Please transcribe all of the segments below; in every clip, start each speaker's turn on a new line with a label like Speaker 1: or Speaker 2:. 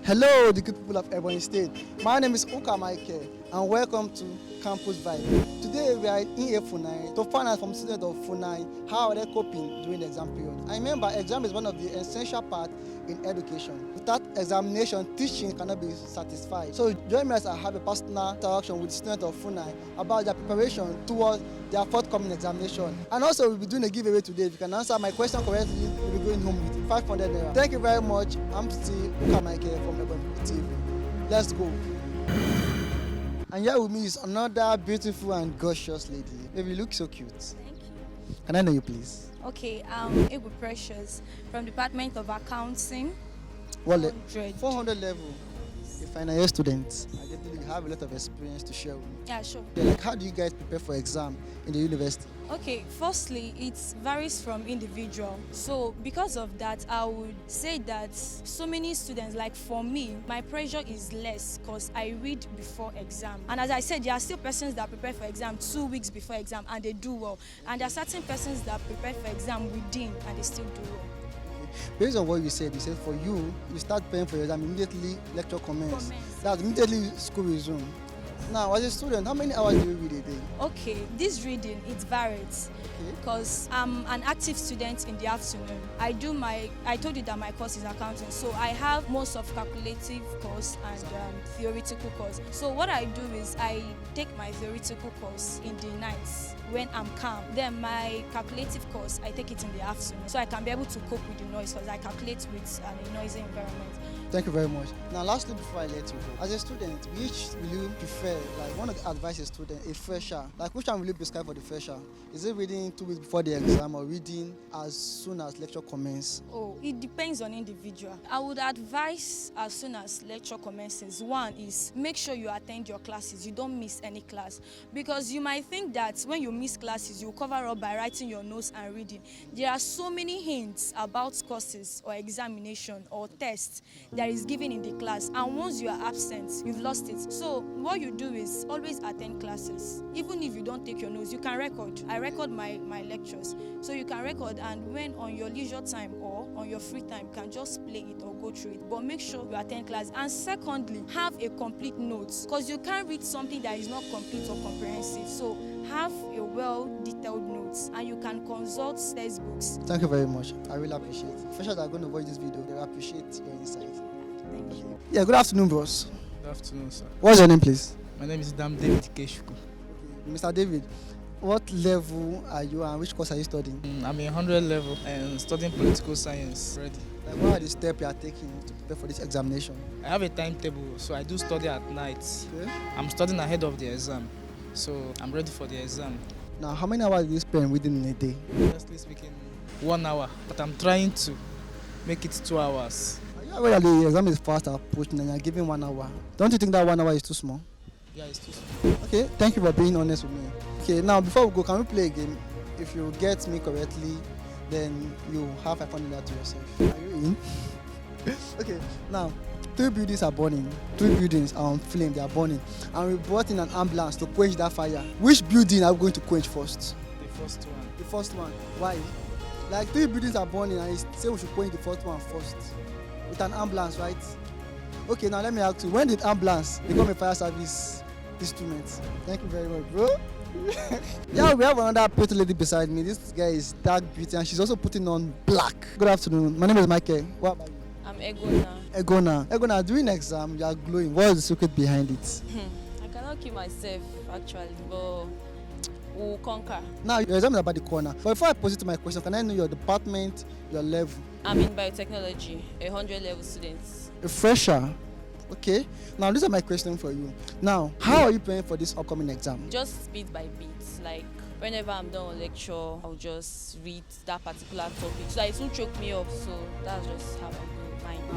Speaker 1: Hello, the good people of Ebonyi State. My name is Ekwueme and welcome to Campus Vibe. Today we are in AE-FUNAI to find out from students of FUNAI how are they coping during the exam period. I remember exam is one of the essential parts in education. Without examination, teaching cannot be satisfied. So join me as I have a personal interaction with students of FUNAI about their preparation towards their forthcoming examination. And also we'll be doing a giveaway today. If you can answer my question correctly, you'll be going home with 500 naira. Thank you very much. I'm still Ekwueme from Ebonyi People TV. Let's go. And here with me is another beautiful and gorgeous lady. Baby, you look so cute.
Speaker 2: Thank you.
Speaker 1: Can I know you, please?
Speaker 2: Okay, Ego Precious from Department of Accounting.
Speaker 1: What
Speaker 2: 400.
Speaker 1: 400 level. A final year student. I get you have a lot of experience to share with me.
Speaker 2: Yeah, sure.
Speaker 1: Like, how do you guys prepare for exam in the university?
Speaker 2: Okay, firstly, it varies from individual. So because of that, I would say that so many students, like for me, my pressure is less because I read before exam. And as I said, there are still persons that prepare for exam 2 weeks before exam and they do well. And there are certain persons that prepare for exam within and they still do well.
Speaker 1: Based on what you said for you start preparing for your exam immediately lecture commence. That's immediately school resume. Now, as a student, how many hours do you read a day?
Speaker 2: Okay, this reading, it varies because I'm an active student in the afternoon. I told you that my course is accounting, so I have most of calculative course and theoretical course. So what I do is I take my theoretical course in the nights when I'm calm. Then my calculative course, I take it in the afternoon, so I can be able to cope with the noise because I calculate with a noisy environment.
Speaker 1: Thank you very much. Now, lastly, before I let you go, as a student, which will you prefer? Like, one of the advice a student, a fresher, like which one will you prescribe for the fresher? Is it reading 2 weeks before the exam or reading as soon as lecture commences?
Speaker 2: Oh, it depends on individual. I would advise as soon as lecture commences. One is make sure you attend your classes. You don't miss any class, because you might think that when you miss classes, you cover up by writing your notes and reading. There are so many hints about courses or examination or tests that is given in the class, and once you are absent, you've lost it. So what you do is always attend classes. Even if you don't take your notes, you can record. I record my lectures, so you can record, and when on your leisure time or on your free time, you can just play it or go through it. But make sure you attend class. And secondly, have a complete notes, because you can't read something that is not complete or comprehensive. So have a well-detailed notes, and you can consult textbooks.
Speaker 1: Thank you very much. I really appreciate it. Freshers that are going to watch this video, they will appreciate your insight.
Speaker 2: Thank you.
Speaker 1: Yeah, good afternoon, bros.
Speaker 3: Good afternoon, sir.
Speaker 1: What's your name, please?
Speaker 3: My name is David Keshuku.
Speaker 1: Mr. David, what level are you and which course are you studying?
Speaker 3: I'm in 100 level and studying political science already.
Speaker 1: Like, what are the steps you are taking to prepare for this examination?
Speaker 3: I have a timetable, so I do study at night.
Speaker 1: Okay.
Speaker 3: I'm studying ahead of the exam, so I'm ready for the exam.
Speaker 1: Now, how many hours do you spend reading in a day?
Speaker 3: Honestly speaking, 1 hour, but I'm trying to make it 2 hours.
Speaker 1: Are you aware that the exam is fast approaching and you're giving 1 hour? Don't you think that 1 hour is too small?
Speaker 3: Yeah, it's too small.
Speaker 1: Okay, thank you for being honest with me. Okay, now before we go, can we play a game? If you get me correctly, then you have 500 to yourself. Are you in? Okay, now 3 buildings are burning. 3 buildings are on flame, they are burning. And we brought in an ambulance to quench that fire. Which building are we going to quench first?
Speaker 3: The first one.
Speaker 1: The first one. Why? Like 3 buildings are burning and you say we should quench the first one first. With an ambulance, right? Okay, now let me ask you, when did ambulance become a fire service instrument? Thank you very much, bro. Yeah, we have another pretty lady beside me. This guy is dark beauty and she's also putting on black. Good afternoon. My name is Michael. What about you?
Speaker 4: I'm Egona.
Speaker 1: Egona, during exam, you are glowing. What is the secret behind it?
Speaker 4: I cannot keep myself actually, but we'll conquer.
Speaker 1: Now, your exam is about the corner. But before I proceed to my question, can I know your department, your level?
Speaker 4: I'm in biotechnology, a 100 level student.
Speaker 1: A fresher. Okay. Now, these are my questions for you. Now, how are you preparing for this upcoming exam?
Speaker 4: Just bit by bit, like whenever I'm done with lecture, I'll just read that particular topic. So it won't choke me up, so that's just how I do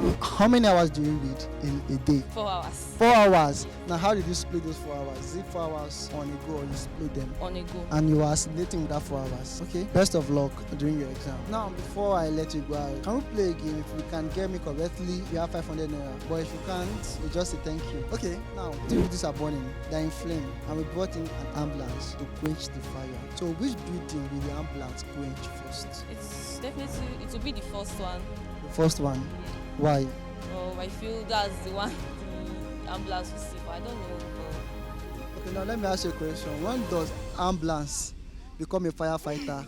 Speaker 4: mine.
Speaker 1: How many hours do you read in a day?
Speaker 4: 4 hours.
Speaker 1: 4 hours. Now, how did you split those 4 hours? Is it 4 hours on a go or you split them?
Speaker 4: On a go.
Speaker 1: And you are assimilating with that 4 hours. Okay. Best of luck during your exam. Now, before I let you go, can we play a game? If you can get me correctly, you have 500 naira. But if you can't, you just say thank you. Okay. Now, 3 buildings are burning. They're in flame, and we brought in an ambulance to quench the fire. So, which building will the ambulance quench first?
Speaker 4: It's definitely, it will be the first one.
Speaker 1: The first one. Why?
Speaker 4: I feel that's the one the ambulance will see, but I don't know.
Speaker 1: Okay, now let me ask you a question. When does ambulance become a firefighter?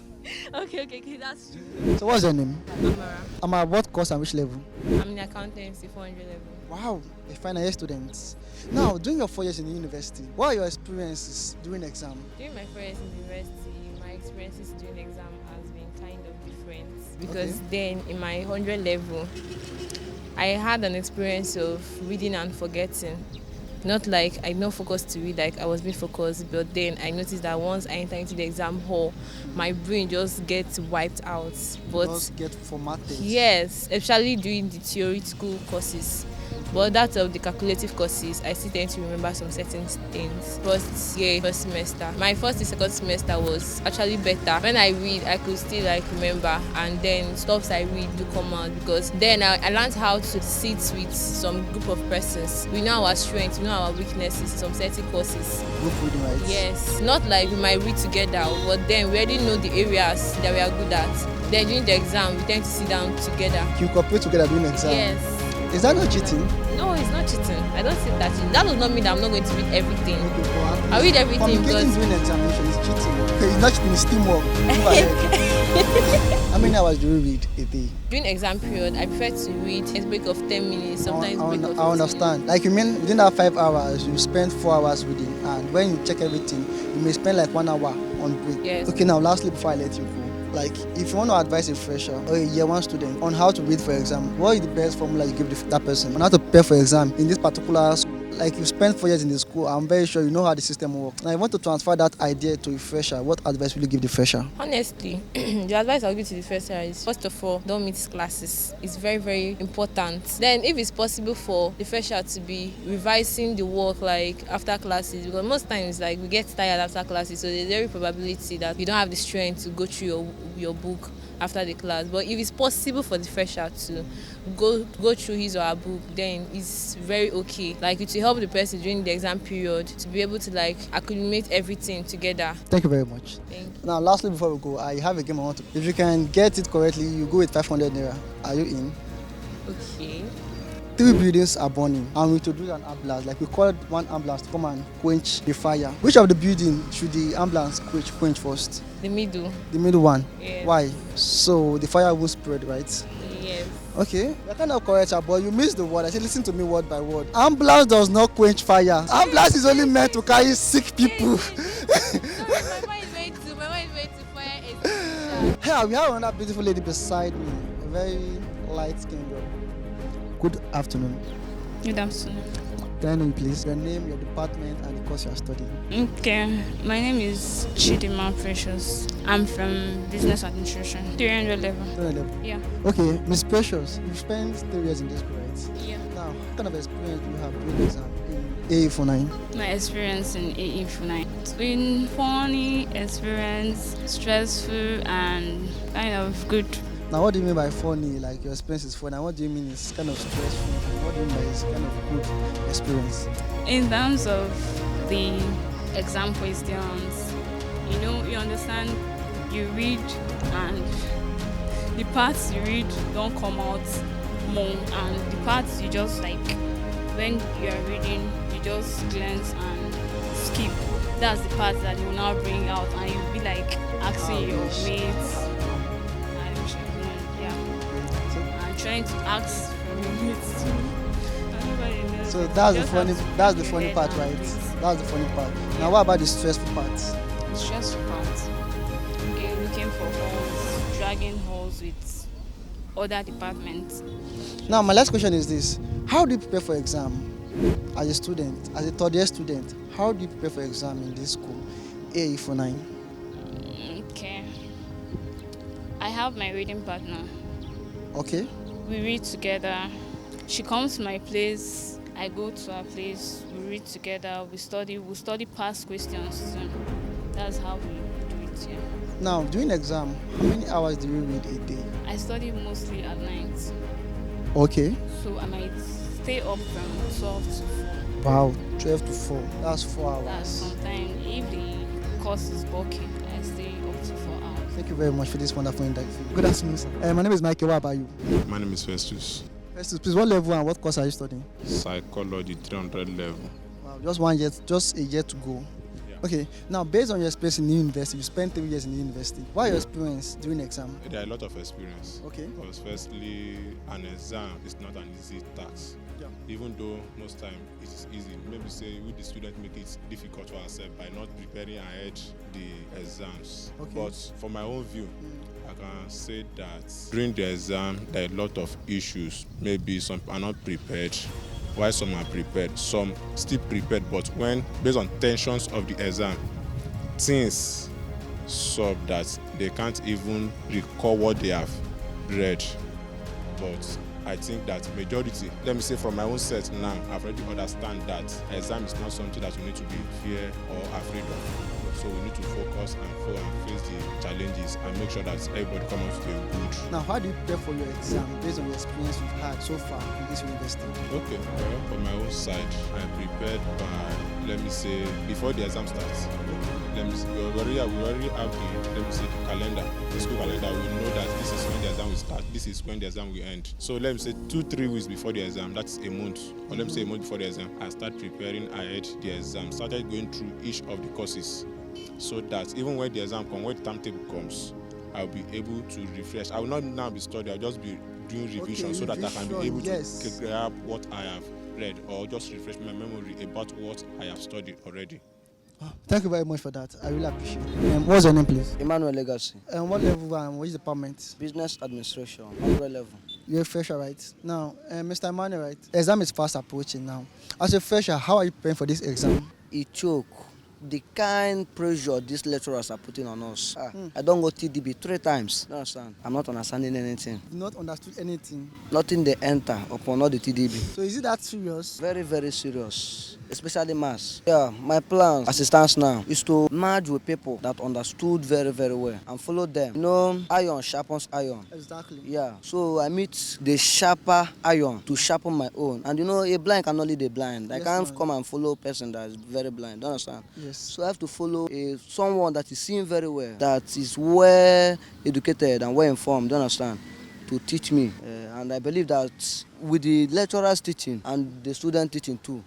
Speaker 4: Okay, that's true.
Speaker 1: So what's your name?
Speaker 4: Amara.
Speaker 1: Amara, what course and which level?
Speaker 4: I'm in accountancy 400 level.
Speaker 1: Wow, a final year student. Now, during your 4 years in the university, what are your experiences during exam?
Speaker 4: During my 4 years in university, my experiences during exam has been kind of different because then in my 100 level, I had an experience of reading and forgetting. Not like I no focus to read, like I was being focused, but then I noticed that once I enter into the exam hall, my brain just gets wiped out. But
Speaker 1: Just get formatted.
Speaker 4: yes, especially during the theoretical courses. But that of the calculative courses, I still tend to remember some certain things. First year, first semester. My first and second semester was actually better. When I read, I could still remember, and then stuffs I read do come out because then I learned how to sit with some group of persons. We know our strengths, we know our weaknesses, some certain courses.
Speaker 1: Group reading, right?
Speaker 4: Yes, not like we might read together, but then we already know the areas that we are good at. Then during the exam, we tend to sit down together.
Speaker 1: You cooperate together during exam?
Speaker 4: Yes.
Speaker 1: Is that not cheating?
Speaker 4: No, it's not cheating. I don't think that cheating. That does not mean that I'm not going to read everything.
Speaker 1: Okay, well,
Speaker 4: I read everything
Speaker 1: communicating
Speaker 4: because
Speaker 1: during examination is cheating. Okay, it's not cheating, it's teamwork. Move ahead. How many hours do you read a day?
Speaker 4: during exam period, I prefer to read a break of 10 minutes, sometimes break of 15
Speaker 1: I understand. Like you mean within that 5 hours, you spend 4 hours reading, and when you check everything, you may spend like 1 hour on break.
Speaker 4: Yes.
Speaker 1: Okay, now lastly before I let you go, like if you want to advise a fresher or a year one student on how to read for exam, what is the best formula you give that person on how to prepare for exam in this particular school? Like you spent 4 years in the school, I'm very sure you know how the system works. Now I want to transfer that idea to a fresher. What advice will you give the fresher?
Speaker 4: Honestly, the advice I'll give to the fresher is, first of all, don't miss classes. It's very, very important. Then if it's possible for the fresher to be revising the work like after classes, because most times like we get tired after classes, so there's every probability that you don't have the strength to go through your book after the class. But if it's possible for the fresher to go through his or her book, then it's very okay. Like it will help the person during the exam period to be able to like accumulate everything together.
Speaker 1: Thank you very much.
Speaker 4: Thank you.
Speaker 1: Now lastly before we go, I have a game I want to. If you can get it correctly, you go with 500 naira. Are you in?
Speaker 4: Okay.
Speaker 1: 3 buildings are burning and we to do an ambulance. Like we called one ambulance to come and quench the fire. Which of the building should the ambulance quench first?
Speaker 4: The middle.
Speaker 1: The middle one.
Speaker 4: Yes.
Speaker 1: Why? So the fire won't spread, right?
Speaker 4: Yes.
Speaker 1: Okay. You're kind of correct, but you missed the word. I said listen to me word by word. Ambulance does not quench fire. Ambulance is only meant to carry sick people.
Speaker 4: Sorry, my mind went to fire extinguisher.
Speaker 1: Hey, we have another beautiful lady beside me. A very light-skinned girl. Good afternoon.
Speaker 5: Good afternoon.
Speaker 1: Can I know you please? Your name, your department, and the course you are studying.
Speaker 5: Okay, my name is Chidima Precious. I'm from Business Administration, 300 level.
Speaker 1: 300 level.
Speaker 5: Yeah.
Speaker 1: Okay, Miss Precious, you've spent 3 years in this school, right?
Speaker 5: Yeah.
Speaker 1: Now, what kind of experience do you have during the exam in AE-FUNAI?
Speaker 5: My experience in AE-FUNAI. It's been funny experience, stressful, and kind of good.
Speaker 1: Now, what do you mean by funny? Like your experience is funny. And what do you mean is kind of stressful? And what do you mean by it's kind of good experience?
Speaker 5: In terms of the exam questions, you understand, you read and the parts you read don't come out more, and the parts you just like, when you are reading, you just glance and skip. That's the part that you will now bring out and you'll be like asking your mates. Trying to ask from your mates too.
Speaker 1: So that's the funny part, right? That's the funny part. Now what about the stressful part?
Speaker 5: The stressful part. Okay, looking for halls, dragging halls with other departments.
Speaker 1: Now my last question is this. How do you prepare for exam as a student, as a third year student? How do you prepare for exam in this school, AE-FUNAI?
Speaker 5: Okay. I have my reading partner.
Speaker 1: Okay.
Speaker 5: We read together. She comes to my place, I go to her place, we read together, we study past questions too. That's how we do it here.
Speaker 1: Now, during exam, how many hours do you read a day?
Speaker 5: I study mostly at night.
Speaker 1: Okay.
Speaker 5: So I might stay up from 12 to 4.
Speaker 1: Wow, 12 to 4. That's 4 hours.
Speaker 5: That's sometimes, if the course is bulky, I stay up to 4 hours.
Speaker 1: Thank you very much for this wonderful interview. Good afternoon, sir. My name is Michael. What about you?
Speaker 6: My name is Festus.
Speaker 1: Please, what level and what course are you studying?
Speaker 6: Psychology 300 level.
Speaker 1: Wow, just 1 year, just a year to go.
Speaker 6: Yeah.
Speaker 1: Okay, now based on your experience in the university, you spent 3 years in the university. What are your experience during the exam?
Speaker 6: There are a lot of experience.
Speaker 1: Okay.
Speaker 6: Because firstly, an exam is not an easy task.
Speaker 1: Yeah.
Speaker 6: Even though most time it is easy, maybe say we the student make it difficult for ourselves by not preparing ahead the exams.
Speaker 1: Okay.
Speaker 6: But from my own view, I can say that during the exam there are a lot of issues. Maybe some are not prepared, while some are prepared, some still prepared, but when based on tensions of the exam, things sub that they can't even recall what they have read. But I think that majority, let me say from my own set now, I've already understand that exam is not something that we need to be fear or afraid of. So we need to focus and face the challenges and make sure that everybody comes out with a good.
Speaker 1: Now, how do you prepare for your exam based on the experience you've had so far in this university?
Speaker 6: Okay, well, for my own side, I'm prepared by, let me say, before the exam starts. Let me see, we already have the, let me say, calendar, the school calendar. We know that this is when the exam will start, this is when the exam will end. So let me say 2-3 weeks before the exam, that's a month, or let me say a month before the exam, I start preparing ahead the exam, started going through each of the courses, so that even when the exam comes, when the timetable comes, I'll be able to refresh. I will not now be studying, I'll just be doing revision, so that I can be able to grab what I have read or just refresh my memory about what I have studied already.
Speaker 1: Thank you very much for that. I really appreciate it. What's your name, please?
Speaker 7: Emmanuel Legacy.
Speaker 1: What level and which department?
Speaker 7: Business administration, 100 level.
Speaker 1: You're a fresher, right? Now, Mr. Emmanuel, right? Exam is fast approaching now. As a fresher, how are you preparing for this exam?
Speaker 7: It choke. The kind pressure these lecturers are putting on us. I don't go TDB 3 times. You understand? I'm not understanding anything.
Speaker 1: You've not understood anything.
Speaker 7: Nothing they enter upon all the TDB.
Speaker 1: So is it that serious?
Speaker 7: Very, very serious. Especially maths. Yeah, my plan as it stands now is to merge with people that understood very, very well and follow them. You know, iron sharpens iron.
Speaker 1: Exactly.
Speaker 7: Yeah. So I meet the sharper iron to sharpen my own. And you know, a blind cannot lead a blind. I can't come and follow a person that is very blind. Do you understand?
Speaker 1: Yes.
Speaker 7: So I have to follow someone that is seeing very well, that is well educated and well informed. Do you understand? To teach me. And I believe that with the lecturers teaching and the student teaching too,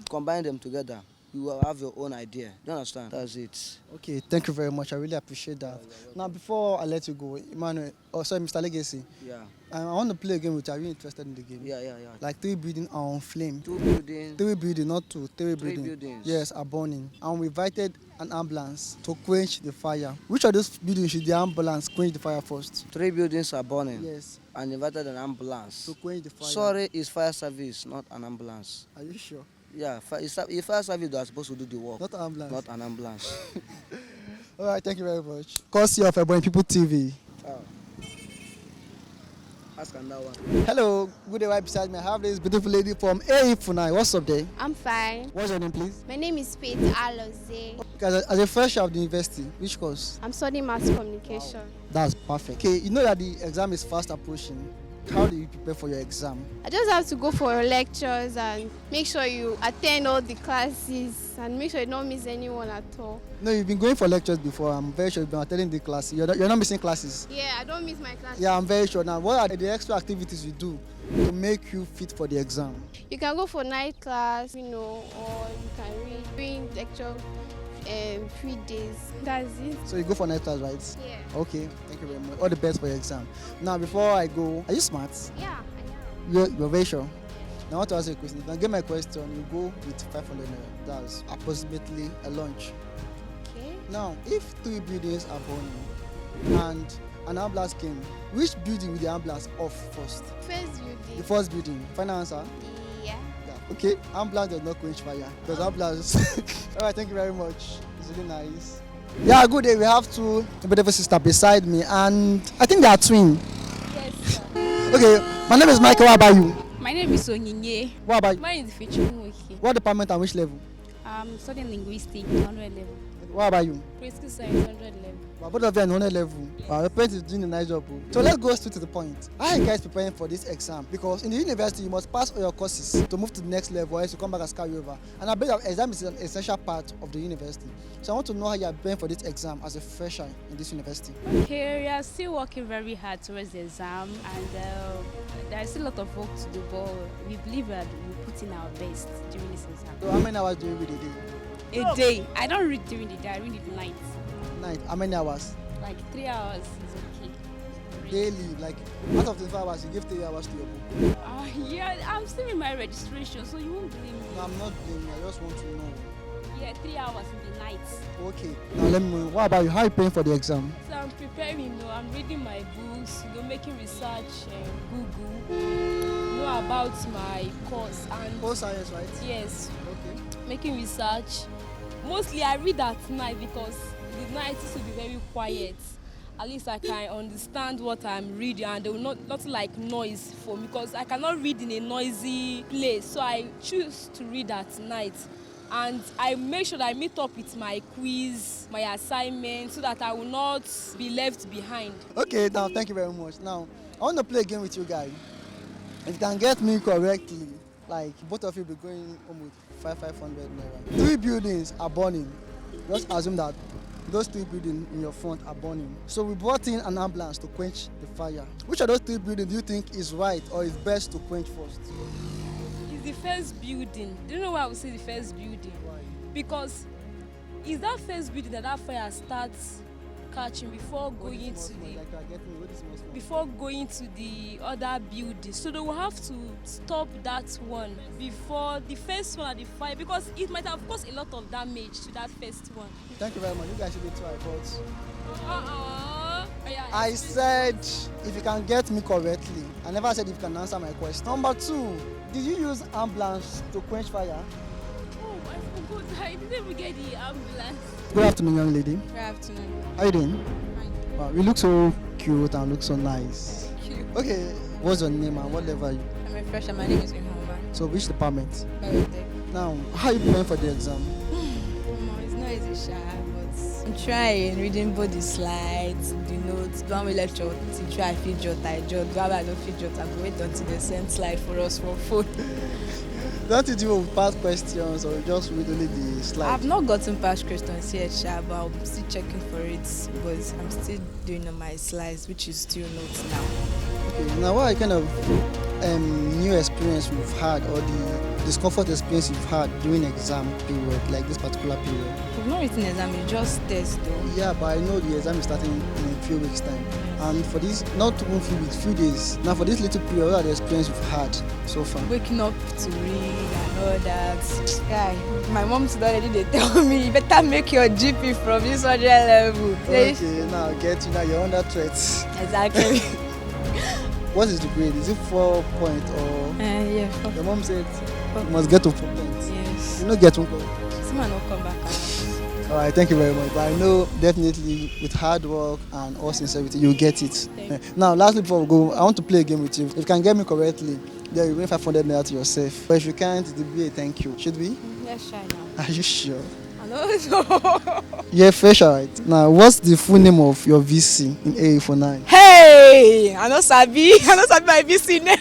Speaker 7: combine them together, you will have your own idea. Do you understand? That's it.
Speaker 1: Okay, thank you very much. I really appreciate that. Now, before I let you go, Emmanuel, Mr. Legacy.
Speaker 7: Yeah.
Speaker 1: I want to play a game which are you interested in the game?
Speaker 7: Yeah.
Speaker 1: Like 3 buildings are on flame.
Speaker 7: 2 buildings.
Speaker 1: 3 buildings, not 2. 3
Speaker 7: buildings.
Speaker 1: buildings. Yes, are burning. And we invited an ambulance to quench the fire. Which of those buildings should the ambulance quench the fire first?
Speaker 7: 3 buildings are burning.
Speaker 1: Yes.
Speaker 7: And invited an ambulance.
Speaker 1: To quench the fire.
Speaker 7: Sorry, it's fire service, not an ambulance.
Speaker 1: Are you sure?
Speaker 7: Yeah, it's fire service that are supposed to do the work.
Speaker 1: Not an ambulance.
Speaker 7: Not an ambulance.
Speaker 1: All right, thank you very much. Courtesy of Ebonyi People TV.
Speaker 7: Ask another one.
Speaker 1: Hello, good day. Right beside me, I have this beautiful lady from AE-FUNAI. What's up there?
Speaker 8: I'm fine.
Speaker 1: What's your name, please?
Speaker 8: My name is Faith Aloze.
Speaker 1: As a fresher of the university, which course?
Speaker 8: I'm studying mass communication.
Speaker 1: That's perfect. Okay, you know that the exam is fast approaching. How do you prepare for your exam?
Speaker 8: I just have to go for lectures and make sure you attend all the classes and make sure you don't miss anyone at all.
Speaker 1: No, you've been going for lectures before. I'm very sure you've been attending the class. You're not missing classes.
Speaker 8: Yeah, I don't miss my classes.
Speaker 1: Yeah, I'm very sure. Now, what are the extra activities you do to make you fit for the exam?
Speaker 8: You can go for night class, or you can read during lecture 3 days. That's it.
Speaker 1: So you go for night class, right?
Speaker 8: Yeah.
Speaker 1: Okay, thank you very much. All the best for your exam. Now, before I go, are you smart?
Speaker 8: Yeah, I am.
Speaker 1: You're very sure? Now I want to ask you a question. If I get my question, you go with 500 naira. That's approximately a lunch.
Speaker 8: Okay.
Speaker 1: Now, if 3 buildings are burning and an ambulance came, which building will the ambulance off first?
Speaker 8: First building.
Speaker 1: The first building. Final answer?
Speaker 8: Yeah.
Speaker 1: Okay, ambulance does not quench fire because ambulance. All right, thank you very much. It's really nice. Yeah, good day. We have 2 beautiful sisters beside me, and I think they are twins.
Speaker 5: Yes, sir.
Speaker 1: Okay, my name is Michael. What about you?
Speaker 5: My name is Onyinye.
Speaker 1: What about you?
Speaker 5: Mine is Fichumuki.
Speaker 1: What department and which level?
Speaker 5: I'm studying linguistics, 100 level.
Speaker 1: What about you?
Speaker 5: critical science 100 level.
Speaker 1: But both of you are on 100 level. Your parents is doing a nice job. So let's go straight to the point. How are you guys preparing for this exam? Because in the university, you must pass all your courses to move to the next level, or else you come back as carry over. And I believe that exam is an essential part of the university. So I want to know how you are preparing for this exam as a fresher in this university.
Speaker 5: Okay, we are still working very hard towards the exam, and there is still a lot of work to do, but we believe that we put in our best during this exam.
Speaker 1: So how many hours do you read a day?
Speaker 5: A day. I don't read during the day, I read at night.
Speaker 1: Night. How many hours?
Speaker 5: Like 3 hours is okay.
Speaker 1: Daily. Like out of 24 hours, you give 3 hours to your book.
Speaker 5: Yeah, I'm still in my registration, so you won't blame me.
Speaker 1: No, I'm not blaming you. I just want to know.
Speaker 5: Yeah, 3 hours in the night.
Speaker 1: Okay. Now let me know. What about you? How are you preparing for the exam?
Speaker 5: So I'm preparing, I'm reading my books, making research, Google, know about my course and
Speaker 1: All science, right?
Speaker 5: yes,
Speaker 1: Okay.
Speaker 5: making research. Mostly I read at night because the night is to be very quiet. At least I can understand what I'm reading, and there will not like noise for me, because I cannot read in a noisy place. So I choose to read at night, and I make sure that I meet up with my quiz, my assignment, so that I will not be left behind.
Speaker 1: Okay, now thank you very much. Now I want to play a game with you guys. If you can get me correctly, like both of you will be going home with 500 naira. 3 buildings are burning. Just assume that those 3 buildings in your front are burning. So we brought in an ambulance to quench the fire. Which of those 3 buildings do you think is right or is best to quench first?
Speaker 5: It's the first building. Do you know why I would say the first building?
Speaker 1: Why?
Speaker 5: Because it's that first building that fire starts catching before going to the other building. So they will have to stop that one before the first one at the fire, because it might have caused a lot of damage to that first one.
Speaker 1: Thank you very much. You guys should try, but
Speaker 5: Yeah,
Speaker 1: I said if you can get me correctly. I never said if you can answer my question. Number 2, did you use ambulance to quench fire?
Speaker 5: Oh, I forgot. I didn't even get the ambulance.
Speaker 1: Good afternoon, young lady.
Speaker 4: Good afternoon.
Speaker 1: How you doing?
Speaker 4: Fine.
Speaker 1: Wow, you look so cute and look so nice.
Speaker 4: Thank you.
Speaker 1: Okay, what's your name and what level are you?
Speaker 4: I'm a fresher. My name is Ihoma.
Speaker 1: So which department?
Speaker 4: Biotech.
Speaker 1: Now, how are you preparing for the exam?
Speaker 4: It's not easy, but I'm trying, reading both the slides, the notes. Don't we lecture teacher, I feel jot, I jot. Go I don't feel jot. I go wait until they send slide for us for phone.
Speaker 1: Don't you do past questions or just read only the slides?
Speaker 4: I've not gotten past questions yet, but I'm still checking for it, because I'm still doing on my slides, which is still notes now.
Speaker 1: Okay, now what kind of new experience you've had, or the discomfort experience you've had during exam period, like this particular period?
Speaker 4: We've not written exam, it's just test though.
Speaker 1: Yeah, but I know the exam is starting in a few weeks' time. And for this, not even few weeks, few days. Now for this little period, what are the experience you've had so far?
Speaker 4: Waking up to read and all that. Guy, my mom today already they tell me, you better make your GP from this 100 level.
Speaker 1: Okay, now I get you, now you're under threat.
Speaker 4: Exactly.
Speaker 1: What is the grade? Is it 4 point or?
Speaker 4: Yeah, 4.
Speaker 1: Your mom said you must get to 4 points.
Speaker 4: Yes.
Speaker 1: You know, get 1 point.
Speaker 4: Someone will come back.
Speaker 1: All right, thank you very much. But I know definitely with hard work and all sincerity, you'll get it. Now, lastly, before we go, I want to play a game with you. If you can get me correctly, then you win 500 naira to yourself. But if you can't, it will be a thank you. Should we?
Speaker 4: Let's try now.
Speaker 1: Are you sure?
Speaker 4: I know.
Speaker 1: You're fresh, right? Now, what's the full name of your VC in AE-FUNAI?
Speaker 4: Hey! I know Sabi. I know Sabi my VC name.